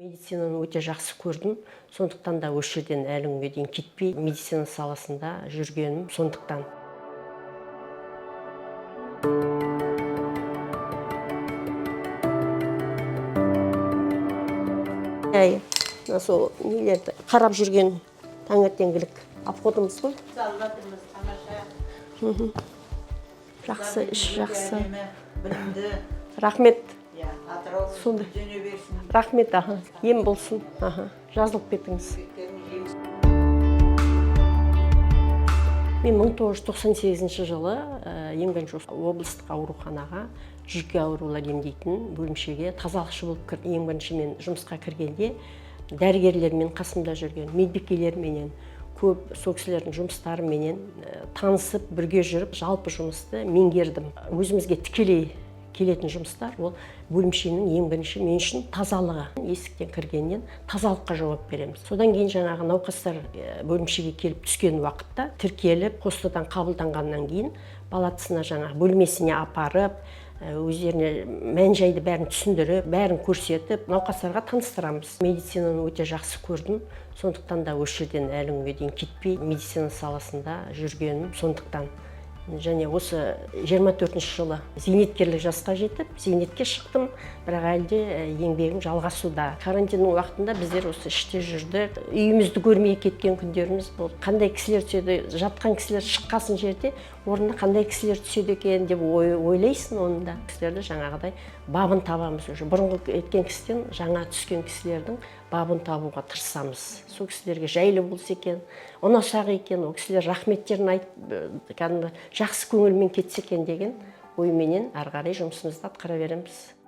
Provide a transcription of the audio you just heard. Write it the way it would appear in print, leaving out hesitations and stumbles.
Медицинаны өте жақсы көрдім. Сондықтан да осы жерден әлі күнге дейін кетпей, медицина саласында жүргенім сондықтан. Сол нелерді қарап жүрген таңертеңгілік обходымыз ғой. Жақсы, іш жақсы. Рахмет. Сонда. Рахмет, ем болсын. Жазылып кетіңіз. Мен 1998 жылы Емгеншов облыстық ауруханаға жүйке аурулар емдейтін бөлімшеге тазалықшы болып ең бірінші мен жұмысқа кіргенде дәрігерлермен қасымда жүрген медбикелерменен көп сол кісілердің жұмыстарыменен танысып бірге жүріп жалпы жұмысты меңгердім. Өзімізге тікелей келетін жұмыстар ол бөлімшенің ең бірінші мен үшін тазалығы. Есіктен кіргеннен тазалыққа жауап береміз. Содан кейін жаңағы науқастар бөлімшеге келіп түскен уақытта тіркеліп, постадан қабылданғаннан кейін палатасына жаңағы бөлмесіне апарып, өздеріне мән-жайды бәрін түсіндіріп, бәрін көрсетіп, науқастарға таныстырамыз. Медицинаны өте жақсы көрдім. Сондықтан да осы жерден әлі күнге дейін кетпей, медицина саласында жүргенім сондықтан. Және осы 24 жылы зейнеткерлік жасқа жетіп, зейнетке шықтым, бірақ әлде еңбегім жалғасуда. Карантиннің уақытында біздер осы іште жүрдік. Үйімізді көрмей кеткен күндеріміз болды. Қандай кісілер түседі, жатқан кісілер шыққасын жерде, орнына қандай кісілер түседі екен деп ойлайсың онда. Кісілерді жаңағыдай бабын табамыз уже. Бұрынғы кеткен кісіден жаңа түскен кісілердің бабын табуға тырысамыз. Сол кісілерге жайлы болса екен, ұнасақ екен, ол кісілер рахметтерін айтып, жақсы көңілмен кетсе екен деген ойменен ары қарай жұмысымызды атқара береміз.